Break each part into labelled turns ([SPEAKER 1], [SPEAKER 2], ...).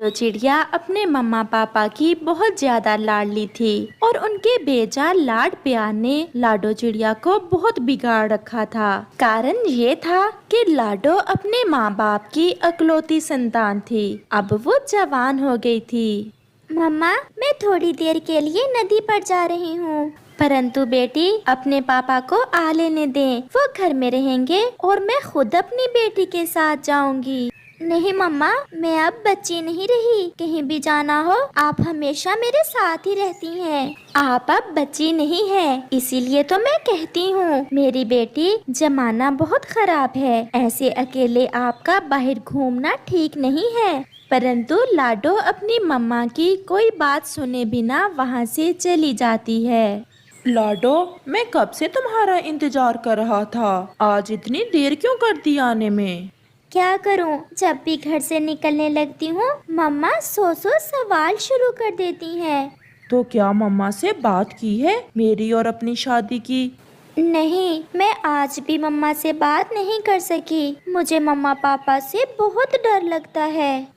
[SPEAKER 1] तो चिड़िया अपने मम्मा पापा की बहुत ज्यादा लाडली थी और उनके बेजा लाड प्यार ने लाडो चिड़िया को बहुत बिगाड़ रखा था। कारण ये था कि लाडो अपने माँ बाप की इकलौती संतान थी। अब वो जवान हो गई थी।
[SPEAKER 2] मम्मा, मैं थोड़ी देर के लिए नदी पर जा रही हूँ।
[SPEAKER 1] परंतु बेटी, अपने पापा को आ लेने दें, वो घर में रहेंगे और मैं खुद अपनी बेटी के साथ जाऊंगी।
[SPEAKER 2] नहीं मम्मा, मैं अब बच्ची नहीं रही। कहीं भी जाना हो आप हमेशा मेरे साथ ही रहती हैं।
[SPEAKER 1] आप अब बच्ची नहीं है, इसीलिए तो मैं कहती हूँ मेरी बेटी, जमाना बहुत खराब है, ऐसे अकेले आपका बाहर घूमना ठीक नहीं है। परंतु लाडो अपनी मम्मा की कोई बात सुने बिना वहाँ से चली जाती है।
[SPEAKER 3] लाडो, मैं कब से तुम्हारा इंतजार कर रहा था। आज इतनी देर क्यों कर दी आने में?
[SPEAKER 2] क्या करूं, जब भी घर से निकलने लगती हूं, मम्मा सौ सवाल शुरू कर देती हैं।
[SPEAKER 3] तो क्या मम्मा से बात की है मेरी और अपनी शादी की?
[SPEAKER 2] नहीं, मैं आज भी मम्मा से बात नहीं कर सकी। मुझे मम्मा पापा से बहुत डर लगता है।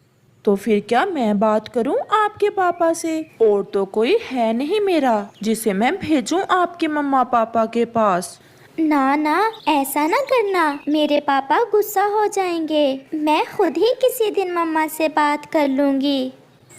[SPEAKER 3] तो फिर क्या मैं बात करूं आपके पापा से? और तो कोई है नहीं मेरा जिसे मैं भेजूं आपके मम्मा पापा के पास।
[SPEAKER 2] ना ना, ऐसा ना करना, मेरे पापा गुस्सा हो जाएंगे। मैं खुद ही किसी दिन मम्मा से बात कर लूंगी।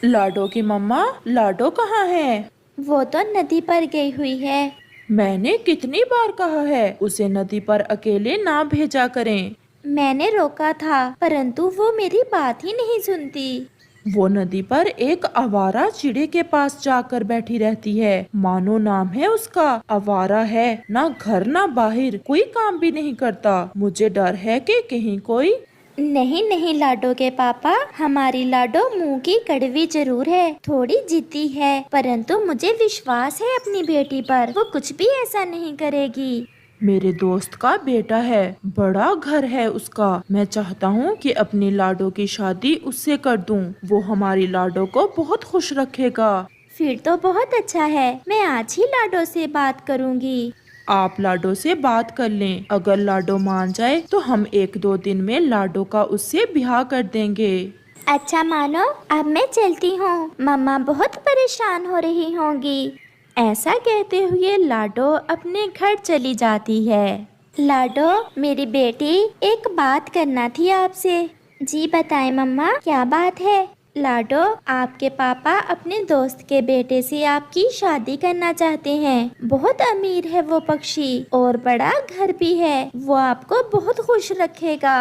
[SPEAKER 3] लाडो की मम्मा, लाडो कहाँ है?
[SPEAKER 2] वो तो नदी पर गई हुई है।
[SPEAKER 3] मैंने कितनी बार कहा है उसे नदी पर अकेले ना भेजा करें।
[SPEAKER 2] मैंने रोका था, परंतु वो मेरी बात ही नहीं सुनती।
[SPEAKER 3] वो नदी पर एक आवारा चिड़े के पास जाकर बैठी रहती है। मानो नाम है उसका, आवारा है, ना घर ना बाहर, कोई काम भी नहीं करता। मुझे डर है कि कहीं कोई।
[SPEAKER 2] नहीं नहीं लाडो के पापा, हमारी लाडो मुंह की कड़वी जरूर है, थोड़ी जिद्दी है, परंतु मुझे विश्वास है अपनी बेटी पर, वो कुछ भी ऐसा नहीं करेगी।
[SPEAKER 3] मेरे दोस्त का बेटा है, बड़ा घर है उसका। मैं चाहता हूँ कि अपनी लाडो की शादी उससे कर दूँ। वो हमारी लाडो को बहुत खुश रखेगा।
[SPEAKER 2] फिर तो बहुत अच्छा है, मैं आज ही लाडो से बात करूँगी।
[SPEAKER 3] आप लाडो से बात कर लें। अगर लाडो मान जाए तो हम 1-2 दिन में लाडो का उससे ब्याह कर देंगे।
[SPEAKER 2] अच्छा मानो, अब मैं चलती हूँ, मम्मा बहुत परेशान हो रही होंगी।
[SPEAKER 1] ऐसा कहते हुए लाडो अपने घर चली जाती है।
[SPEAKER 2] लाडो, मेरी बेटी, एक बात करना थी आपसे। जी बताएं मम्मा, क्या बात है? लाडो, आपके पापा अपने दोस्त के बेटे से आपकी शादी करना चाहते हैं। बहुत अमीर है वो पक्षी और बड़ा घर भी है, वो आपको बहुत खुश रखेगा।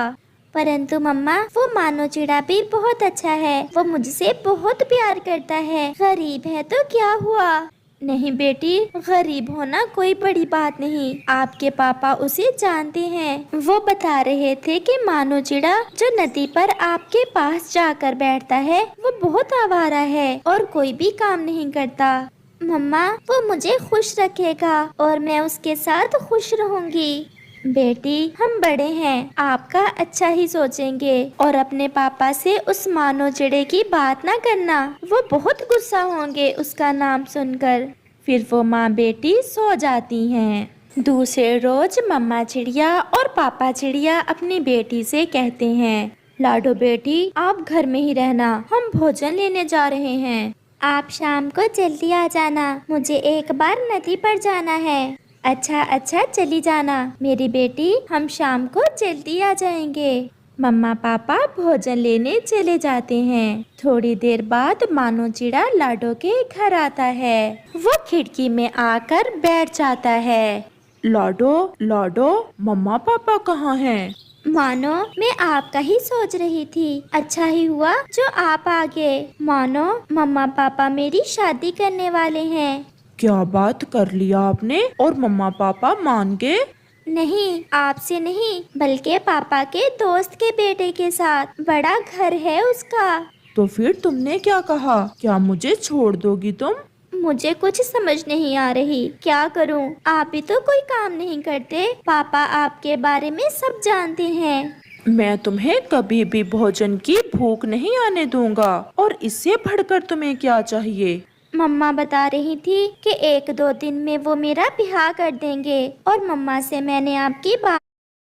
[SPEAKER 2] परंतु मम्मा, वो मानो चिड़ा भी बहुत अच्छा है, वो मुझसे बहुत प्यार करता है। गरीब है तो क्या हुआ?
[SPEAKER 1] नहीं बेटी, गरीब होना कोई बड़ी बात नहीं, आपके पापा उसे जानते हैं। वो बता रहे थे कि मानो चिड़ा जो नदी पर आपके पास जाकर बैठता है वो बहुत आवारा है और कोई भी काम नहीं करता।
[SPEAKER 2] मम्मा, वो मुझे खुश रखेगा और मैं उसके साथ खुश रहूंगी।
[SPEAKER 1] बेटी, हम बड़े हैं, आपका अच्छा ही सोचेंगे और अपने पापा से उस मानो चिड़े की बात ना करना, वो बहुत गुस्सा होंगे उसका नाम सुनकर। फिर वो माँ बेटी सो जाती हैं। दूसरे रोज मम्मा चिड़िया और पापा चिड़िया अपनी बेटी से कहते हैं, लाडो बेटी, आप घर में ही रहना, हम भोजन लेने जा रहे हैं।
[SPEAKER 2] आप शाम को जल्दी आ जाना, मुझे एक बार नदी पर जाना है।
[SPEAKER 1] अच्छा अच्छा, चली जाना मेरी बेटी, हम शाम को जल्दी आ जाएंगे। मम्मा पापा भोजन लेने चले जाते हैं। थोड़ी देर बाद मानो चिड़ा लाडो के घर आता है। वो खिड़की में आकर बैठ जाता है।
[SPEAKER 3] लाडो, लाडो, मम्मा पापा कहाँ हैं?
[SPEAKER 2] मानो, मैं आपका ही सोच रही थी, अच्छा ही हुआ जो आप आ गए। मानो, मम्मा पापा मेरी शादी करने वाले हैं।
[SPEAKER 3] क्या बात कर लिया आपने और मम्मा पापा मान गए?
[SPEAKER 2] नहीं, आपसे नहीं, बल्कि पापा के दोस्त के बेटे के साथ। बड़ा घर है उसका।
[SPEAKER 3] तो फिर तुमने क्या कहा? क्या मुझे छोड़ दोगी तुम?
[SPEAKER 2] मुझे कुछ समझ नहीं आ रही, क्या करूं? आप भी तो कोई काम नहीं करते, पापा आपके बारे में सब जानते हैं।
[SPEAKER 3] मैं तुम्हें कभी भी भोजन की भूख नहीं आने दूंगा, और इससे बढ़कर तुम्हें क्या चाहिए?
[SPEAKER 2] मम्मा बता रही थी कि 1-2 दिन में वो मेरा ब्याह कर देंगे और मम्मा से मैंने आपकी बात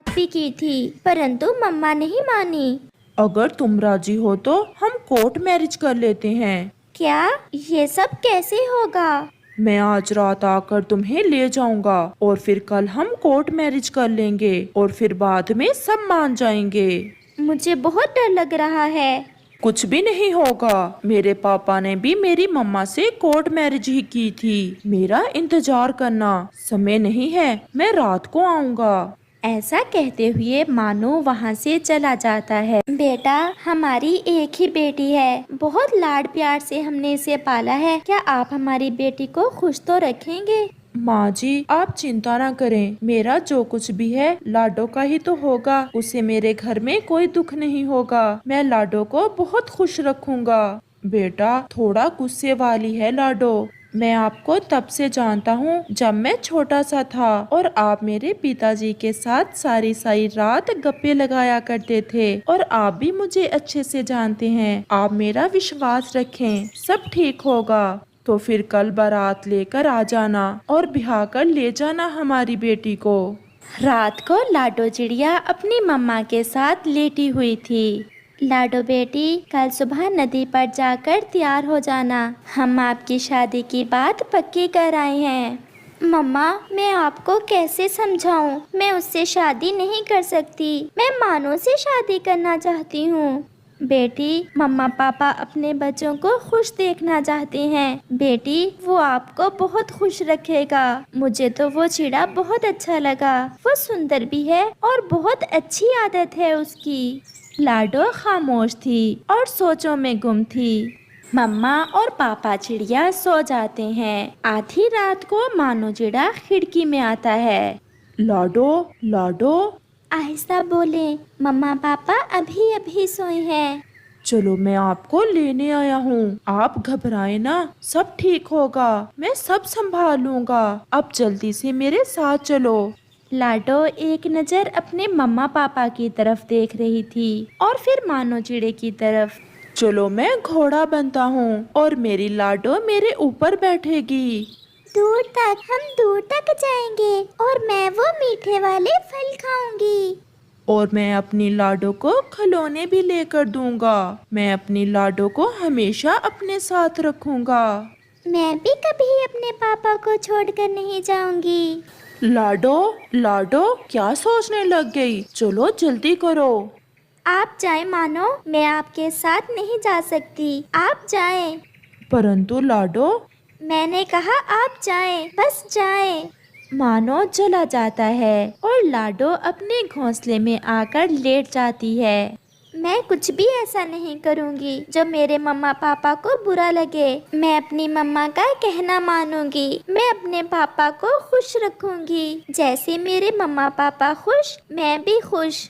[SPEAKER 2] भी की थी, परंतु मम्मा नहीं मानी।
[SPEAKER 3] अगर तुम राजी हो तो हम कोर्ट मैरिज कर लेते हैं।
[SPEAKER 2] क्या ये सब कैसे होगा?
[SPEAKER 3] मैं आज रात आकर तुम्हें ले जाऊंगा और फिर कल हम कोर्ट मैरिज कर लेंगे और फिर बाद में सब मान जाएंगे।
[SPEAKER 2] मुझे बहुत डर लग रहा है।
[SPEAKER 3] कुछ भी नहीं होगा। मेरे पापा ने भी मेरी मम्मा से कोर्ट मैरिज ही की थी। मेरा इंतजार करना, समय नहीं है, मैं रात को आऊंगा।
[SPEAKER 1] ऐसा कहते हुए मानो वहाँ से चला जाता है।
[SPEAKER 2] बेटा, हमारी एक ही बेटी है, बहुत लाड प्यार से हमने इसे पाला है। क्या आप हमारी बेटी को खुश तो रखेंगे?
[SPEAKER 3] माँ जी, आप चिंता ना करें, मेरा जो कुछ भी है लाडो का ही तो होगा। उसे मेरे घर में कोई दुख नहीं होगा। मैं लाडो को बहुत खुश रखूंगा। बेटा, थोड़ा गुस्से वाली है लाडो। मैं आपको तब से जानता हूँ जब मैं छोटा सा था और आप मेरे पिताजी के साथ सारी सारी रात गप्पे लगाया करते थे और आप भी मुझे अच्छे से जानते हैं। आप मेरा विश्वास रखें, सब ठीक होगा। तो फिर कल बारात लेकर आ जाना और ब्याह कर ले जाना हमारी बेटी को।
[SPEAKER 1] रात को लाडो चिड़िया अपनी मम्मा के साथ लेटी हुई थी।
[SPEAKER 2] लाडो बेटी, कल सुबह नदी पर जाकर तैयार हो जाना। हम आपकी शादी की बात पक्की कर आए हैं। मम्मा, मैं आपको कैसे समझाऊं? मैं उससे शादी नहीं कर सकती। मैं मानो से शादी करना चाहती हूँ। बेटी, मम्मा पापा अपने बच्चों को खुश देखना चाहते हैं। बेटी, वो आपको बहुत खुश रखेगा। मुझे तो वो चिड़ा बहुत अच्छा लगा। वो सुंदर भी है और बहुत अच्छी आदत है उसकी।
[SPEAKER 1] लाडो खामोश थी और सोचों में गुम थी। मम्मा और पापा चिड़िया सो जाते हैं। आधी रात को मानो चिड़ा खिड़की में आता है।
[SPEAKER 3] लाडो, लाडो,
[SPEAKER 2] आहिस्ता बोले, मम्मा पापा अभी अभी सोए हैं।
[SPEAKER 3] चलो मैं आपको लेने आया हूँ। आप घबराए ना, सब ठीक होगा। मैं सब संभाल लूंगा। अब जल्दी से मेरे साथ चलो।
[SPEAKER 1] लाडो एक नज़र अपने मम्मा पापा की तरफ देख रही थी और फिर मानो चिड़े की तरफ।
[SPEAKER 3] चलो मैं घोड़ा बनता हूँ और मेरी लाडो मेरे ऊपर बैठेगी।
[SPEAKER 2] दूर तक, हम दूर तक जाएंगे और मैं वो मीठे वाले फल खाऊंगी।
[SPEAKER 3] और मैं अपनी लाडो को खिलौने भी लेकर दूंगा। मैं अपनी लाडो को हमेशा अपने साथ रखूंगा।
[SPEAKER 2] मैं भी कभी अपने पापा को छोड़कर नहीं जाऊंगी।
[SPEAKER 3] लाडो, लाडो, क्या सोचने लग गई? चलो जल्दी करो।
[SPEAKER 2] आप जाएं मानो, मैं आपके साथ नहीं जा सकती। आप जाएं।
[SPEAKER 3] परंतु लाडो,
[SPEAKER 2] मैंने कहा आप जाएं, बस जाएं।
[SPEAKER 1] मानो चला जाता है और लाडो अपने घोंसले में आकर लेट जाती है।
[SPEAKER 2] मैं कुछ भी ऐसा नहीं करूंगी जो मेरे मम्मा पापा को बुरा लगे। मैं अपनी मम्मा का कहना मानूंगी। मैं अपने पापा को खुश रखूंगी। जैसे मेरे मम्मा पापा खुश, मैं भी खुश।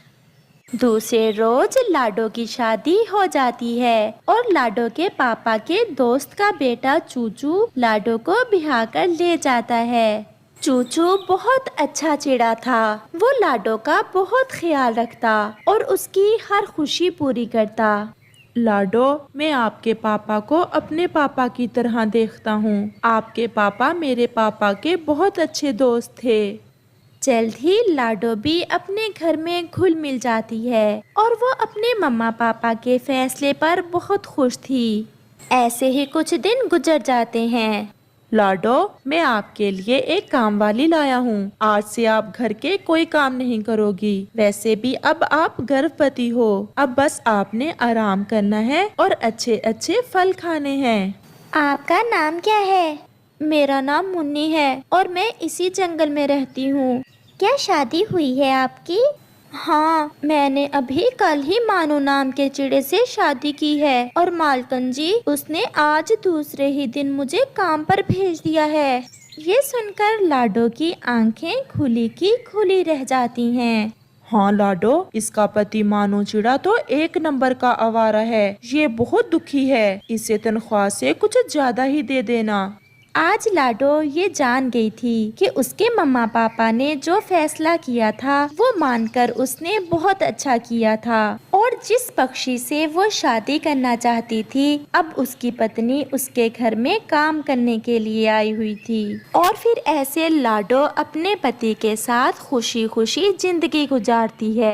[SPEAKER 1] दूसरे रोज लाडो की शादी हो जाती है और लाडो के पापा के दोस्त का बेटा चूचू लाडो को ब्याह कर ले जाता है। चूचू बहुत अच्छा चिड़ा था। वो लाडो का बहुत ख्याल रखता और उसकी हर खुशी पूरी करता।
[SPEAKER 3] लाडो, मैं आपके पापा को अपने पापा की तरह देखता हूँ। आपके पापा मेरे पापा के बहुत अच्छे दोस्त थे।
[SPEAKER 1] जल्द ही लाडो भी अपने घर में घुल मिल जाती है और वो अपने मम्मा पापा के फैसले पर बहुत खुश थी। ऐसे ही कुछ दिन गुजर जाते हैं।
[SPEAKER 3] लाडो, मैं आपके लिए एक काम वाली लाया हूँ। आज से आप घर के कोई काम नहीं करोगी। वैसे भी अब आप गर्भवती हो। अब बस आपने आराम करना है और अच्छे अच्छे फल खाने हैं।
[SPEAKER 2] आपका नाम क्या है?
[SPEAKER 1] मेरा नाम मुन्नी है और मैं इसी जंगल में रहती हूँ।
[SPEAKER 2] क्या शादी हुई है आपकी?
[SPEAKER 1] हाँ, मैंने अभी कल ही मानो नाम के चिड़े से शादी की है और मालकन जी, उसने आज दूसरे ही दिन मुझे काम पर भेज दिया है। ये सुनकर लाडो की आंखें खुली की खुली रह जाती हैं।
[SPEAKER 3] हाँ लाडो, इसका पति मानो चिड़ा तो एक नंबर का आवारा है। ये बहुत दुखी है। इसे तनख्वाह से कुछ ज्यादा ही दे देना।
[SPEAKER 1] आज लाडो ये जान गई थी कि उसके मम्मा पापा ने जो फैसला किया था वो मानकर उसने बहुत अच्छा किया था और जिस पक्षी से वो शादी करना चाहती थी, अब उसकी पत्नी उसके घर में काम करने के लिए आई हुई थी। और फिर ऐसे लाडो अपने पति के साथ खुशी खुशी जिंदगी गुजारती है।